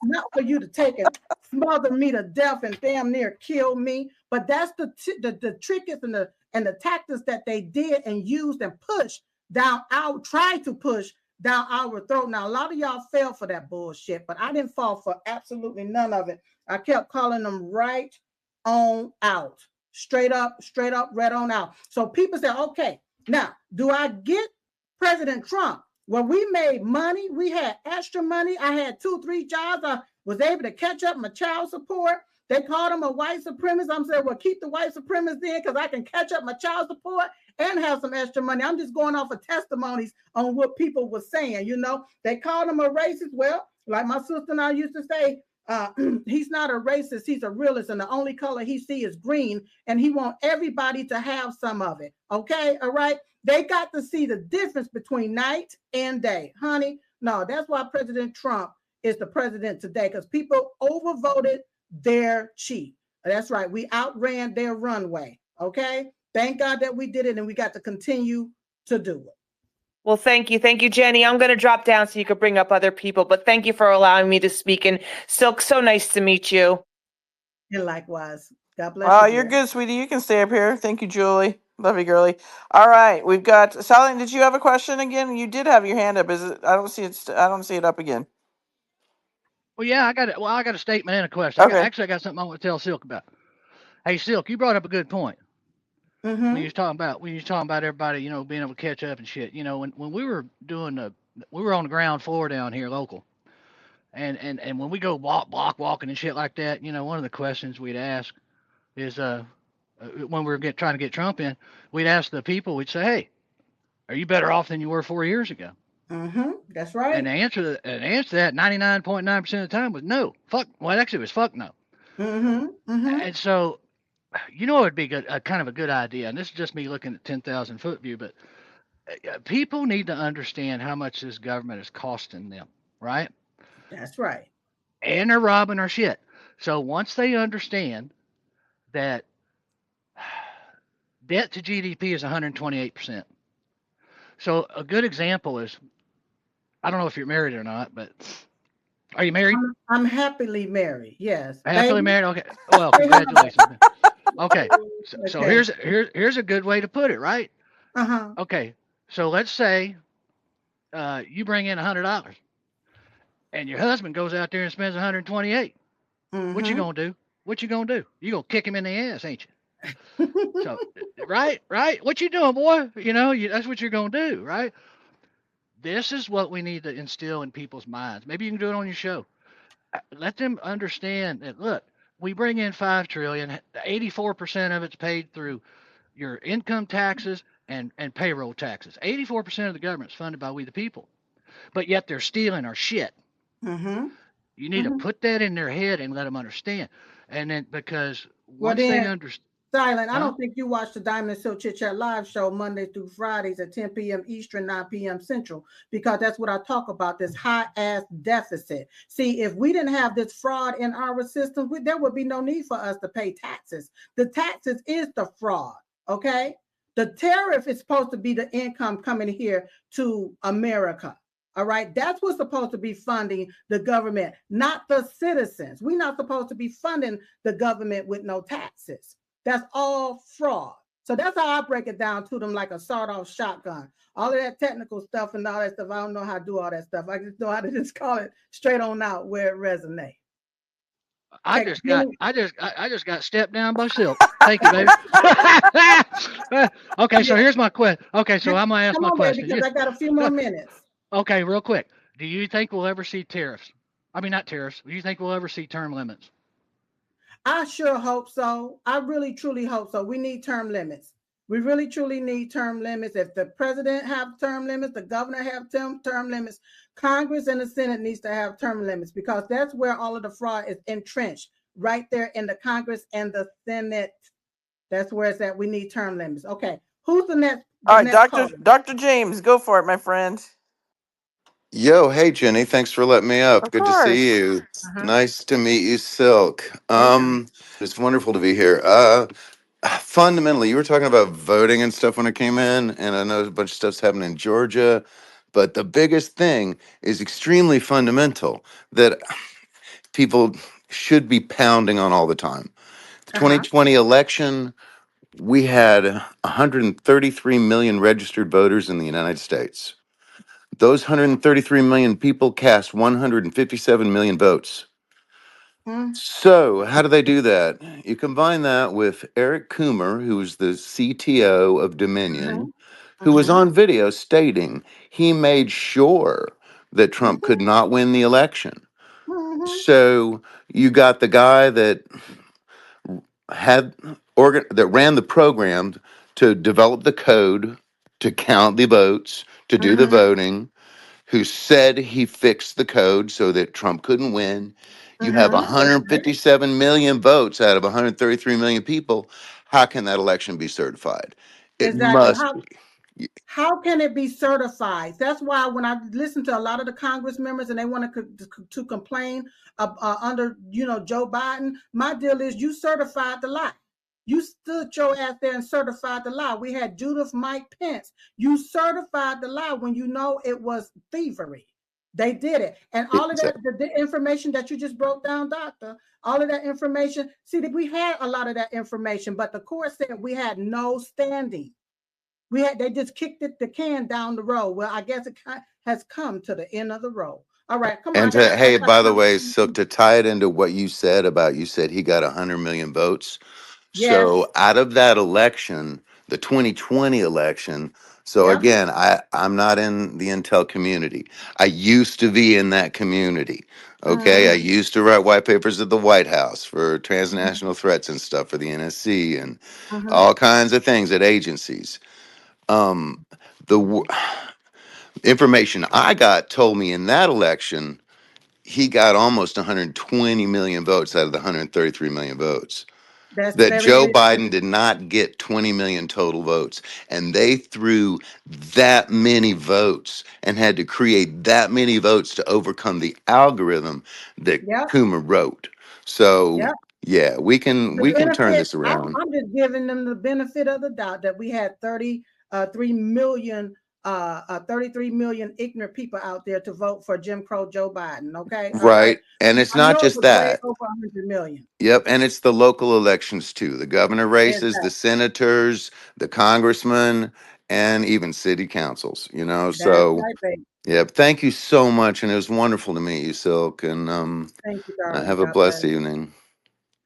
Not for you to take and smother me to death and damn near kill me. But that's the tricks and the tactics that they did and used and pushed down our, tried to push down our throat. Now, a lot of y'all fell for that bullshit, but I didn't fall for absolutely none of it. I kept calling them right on out. Straight up, right on out. So people say, okay, now, do I get President Trump? Well, we made money. We had extra money. I had 2-3 jobs. I was able to catch up my child support. They called him a white supremacist. I'm saying, well, keep the white supremacists in because I can catch up my child support and have some extra money. I'm just going off of testimonies on what people were saying. You know, they called him a racist. Well, like my sister and I used to say, he's not a racist, he's a realist, and the only color he sees is green, and he wants everybody to have some of it. Okay, all right. They got to see the difference between night and day, honey. No, that's why President Trump is the president today, because people overvoted their chief. That's right. We outran their runway. Okay. Thank God that we did it, and we got to continue to do it. Well, thank you. Thank you, Jenny. I'm going to drop down so you could bring up other people, but thank you for allowing me to speak. And Silk, so nice to meet you. And likewise. God bless you. You're good, sweetie. You can stay up here. Thank you, Julie. Love you, girly. All right. We've got Sally. Did you have a question again? You did have your hand up. Is it? I don't see it. I don't see it up again. Well, yeah, I got it. Well, I got a statement and a question. Okay. I got something I want to tell Silk about. Hey, Silk, you brought up a good point. When you was talking about everybody, being able to catch up and shit. When we were we were on the ground floor down here local, and when we go block walking and shit like that, one of the questions we'd ask is when we were trying to get Trump in, we'd ask the people, we'd say, hey, are you better off than you were 4 years ago? That's right. And the answer to that 99.9% of the time was no. Fuck. Well, actually, it was fuck no. And so, it would be kind of a good idea, and this is just me looking at 10,000 foot view, but people need to understand how much this government is costing them, right? That's right. And they're robbing our shit. So once they understand that debt to GDP is 128%. So a good example is I don't know if you're married or not, but are you married? I'm happily married. Yes, Happily baby. married? Okay. Well, Say hello. congratulations. Okay. So Okay. here's a good way to put it, right? Uh-huh. Okay. So let's say you bring in $100 and your husband goes out there and spends 128. What you Mm-hmm. gonna do? What you gonna do? You gonna kick him in the ass, ain't you? So, right. What you doing, boy? That's what you're gonna do, right? This is what we need to instill in people's minds. Maybe you can do it on your show. Let them understand that. Look, we bring in 5 trillion. 84% of it's paid through your income taxes and payroll taxes. 84% of the government is funded by we the people, but yet they're stealing our shit. Mm-hmm. You need to Mm-hmm. put that in their head and let them understand. And then because Well once they then, understand, Silent, I huh? don't think you watch the Diamond and Silk Chit Chat live show Monday through Fridays at 10 p.m. Eastern, 9 p.m. Central, because that's what I talk about, this high-ass deficit. See, if we didn't have this fraud in our system, there would be no need for us to pay taxes. The taxes is the fraud, okay? The tariff is supposed to be the income coming here to America. All right, that's what's supposed to be funding the government, not the citizens. We're not supposed to be funding the government with no taxes. That's all fraud. So that's how I break it down to them, like a sawed-off shotgun. All of that technical stuff and all that stuff, I don't know how to do all that stuff. I just know how to just call it straight on out where it resonates. I Okay, just got stepped down by Silk. Thank you, baby. Okay, so yeah, here's my question. Okay, so I'm gonna ask come my on, baby, question. because I got a few more minutes. Okay, real quick. Do you think we'll ever see tariffs? I mean, not tariffs. Do you think we'll ever see term limits? I sure hope so. I really, truly hope so. We need term limits. We really, truly need term limits. If the president have term limits, the governor have term limits, Congress and the Senate needs to have term limits, because that's where all of the fraud is entrenched, right there in the Congress and the Senate. That's where it's at. We need term limits. Okay, who's the next? All The right, next caller. Dr. James, go for it, my friend. Yo, hey Jenny, thanks for letting me up. Of Good to see course. you. Uh-huh. Nice to meet you, Silk. Hey, now. It's wonderful to be here. Fundamentally, you were talking about voting and stuff when it came in, and I know a bunch of stuff's happening in Georgia, but the biggest thing is extremely fundamental that people should be pounding on all the time. The Uh-huh. 2020 election, we had 133 million registered voters in the United States. Those 133 million people cast 157 million votes. Mm-hmm. So, how do they do that? You combine that with Eric Coomer, who's the CTO of Dominion, who was Mm-hmm. on video stating he made sure that Trump could not win the election. Mm-hmm. So, you got the guy that had that ran the program to develop the code to count the votes, to do the Mm-hmm. voting, who said he fixed the code so that Trump couldn't win. You have Mm-hmm. That's right. 157 million votes out of 133 million people. How can that election be certified? It Exactly. must be. How can it be certified? That's why when I listen to a lot of the Congress members and they want to complain under Joe Biden, my deal is you certified the lie. You stood your ass there and certified the lie. We had Judith Mike Pence. You certified the lie when you know it was thievery. They did it. And all of that, the information that you just broke down, doctor, all of that information, see, that we had a lot of that information, but the court said we had no standing. They just kicked the can down the road. Well, I guess it has come to the end of the road. All right, come on. And hey, by the way, so to tie it into what you said you said he got 100 million votes. Yes. So out of that election, the 2020 election, so Yep. again, I'm not in the intel community. I used to be in that community. Okay. I Mm-hmm. used to write white papers at the White House for transnational threats and stuff for the NSC and Mm-hmm. all kinds of things at agencies. Um, the information I got told me in that election, he got almost 120 million votes out of the 133 million votes. That's That very Joe Biden reasonable. did not get 20 million total votes. And they threw that many votes and had to create that many votes to overcome the algorithm that Yep. Coomer wrote. So Yep. yeah, we The can turn benefit, this around. I'm just giving them the benefit of the doubt that we had 33 million 33 million ignorant people out there to vote for Jim Crow Joe Biden. Okay, all right. Right. And it's I not know it just was way that. over 100 million. Yep, and it's the local elections too. The governor races, the Exactly. senators, the congressmen, and even city councils, you know. That's So, right, baby. yep, thank you so much, and it was wonderful to meet you, Silk, and Thank you, darling. have a God bless. blessed evening.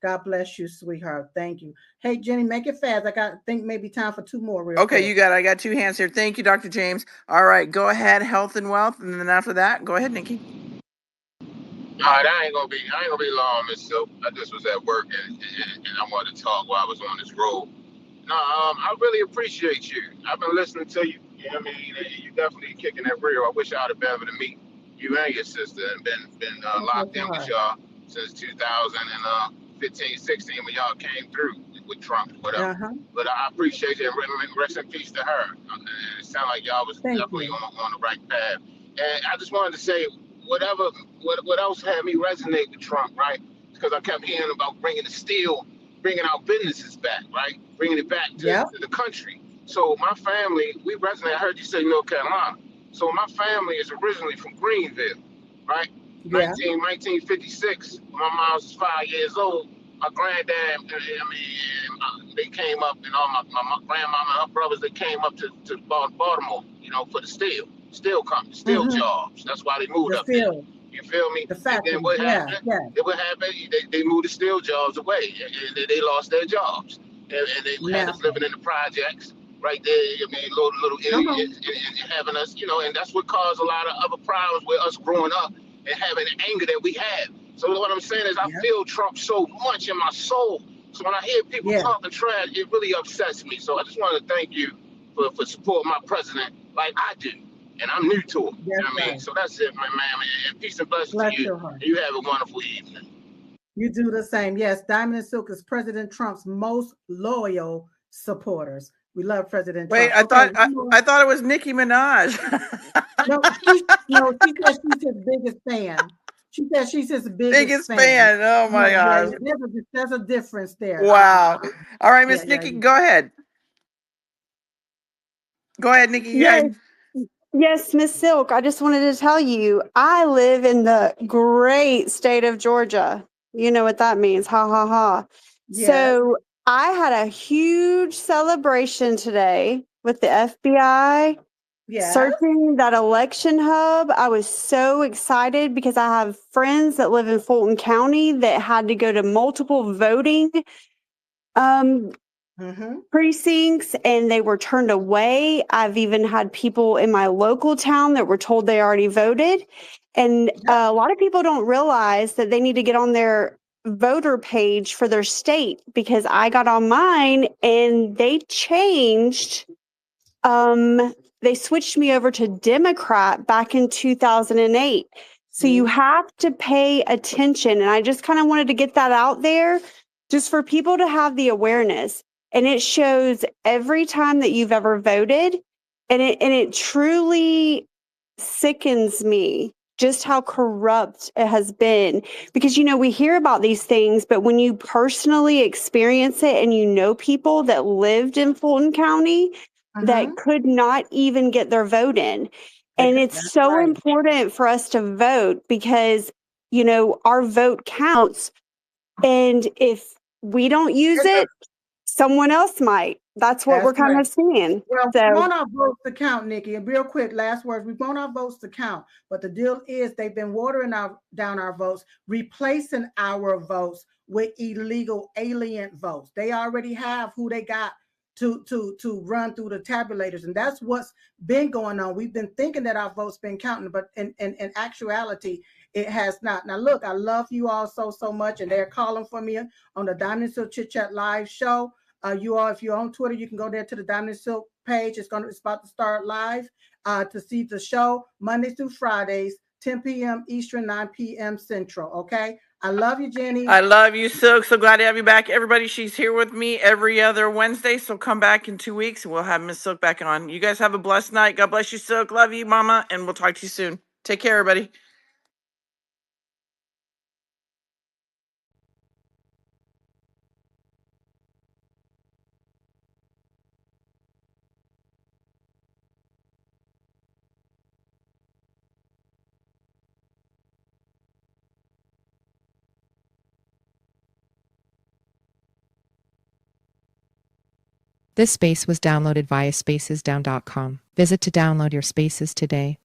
God bless you, sweetheart. Thank you. Hey, Jenny, make it fast. think maybe time for 2 more real Okay, quick. you got it. I got 2 hands here. Thank you, Dr. James. All right, go ahead, health and wealth, and then after that, go ahead, Nikki. All right, I ain't gonna be long, Miss Silk. I just was at work and I wanted to talk while I was on this road. No, I really appreciate you. I've been listening to you. You know what I mean? And you definitely kicking that rear. I wish I'd have been able to meet you and your sister and been locked in with y'all since 2015, 16 when y'all came through with Trump, whatever. But I appreciate it. And rest in peace to her. It sounded like y'all was definitely on the right path. And I just wanted to say, what else had me resonate with Trump, right? Because I kept hearing about bringing our businesses back, right? Bringing it back to the country. So my family, we resonate. I heard you say North Carolina. So my family is originally from Greenville, right? 1956. My mom was 5 years old. My granddad, they came up, and all my grandmama and her brothers, they came up to Baltimore, for the steel company, steel jobs. That's why they moved up there. You feel me? And then what happened? They moved the steel jobs away, and they lost their jobs, and they had us living in the projects right there. Little idiots, and having us, and that's what caused a lot of other problems with us growing up and having the anger that we have. So what I'm saying is, I feel Trump so much in my soul. So when I hear people talking trash, it really upsets me. So I just want to thank you for supporting my president like I do. And I'm new to it. You know what I mean? So that's it, my man. And peace and blessings to you. And you have a wonderful evening. You do the same. Yes, Diamond and Silk is President Trump's most loyal supporters. We love President Trump. Wait, I thought it was Nicki Minaj. No, she said she's his biggest fan. She said she's his biggest fan. Oh my gosh. There's a difference there. Wow. All right, Miss Nikki, go ahead. Go ahead, Nikki. Yes, Miss Silk. I just wanted to tell you, I live in the great state of Georgia. You know what that means. Ha ha ha. Yes. So I had a huge celebration today with the FBI. Searching that election hub. I was so excited because I have friends that live in Fulton County that had to go to multiple voting precincts and they were turned away. I've even had people in my local town that were told they already voted. And a lot of people don't realize that they need to get on their voter page for their state, because I got on mine and they changed they switched me over to Democrat back in 2008. So you have to pay attention. And I just kind of wanted to get that out there just for people to have the awareness. And it shows every time that you've ever voted. And it truly sickens me just how corrupt it has been. Because, we hear about these things, but when you personally experience it and you know people that lived in Fulton County, that could not even get their vote in. And it's so important for us to vote because, our vote counts. And if we don't use it, someone else might. That's what we're kind of seeing. Well, we want our votes to count, Nikki. And real quick, last words. We want our votes to count. But the deal is they've been watering down our votes, replacing our votes with illegal alien votes. They already have who they got to run through the tabulators, and that's what's been going on. We've been thinking that our votes been counting, but in actuality, it has not. Now, look, I love you all so much, and they're calling for me on the Diamond and Silk Chit Chat live show. You all, if you're on Twitter, you can go there to the Diamond and Silk page. It's about to start live to see the show Monday through Fridays, 10 p.m. Eastern, 9 p.m. Central. Okay. I love you, Jenny. I love you, Silk. So glad to have you back. Everybody, she's here with me every other Wednesday. So come back in 2 weeks and we'll have Miss Silk back on. You guys have a blessed night. God bless you, Silk. Love you, Mama. And we'll talk to you soon. Take care, everybody. This space was downloaded via spacesdown.com. Visit to download your spaces today.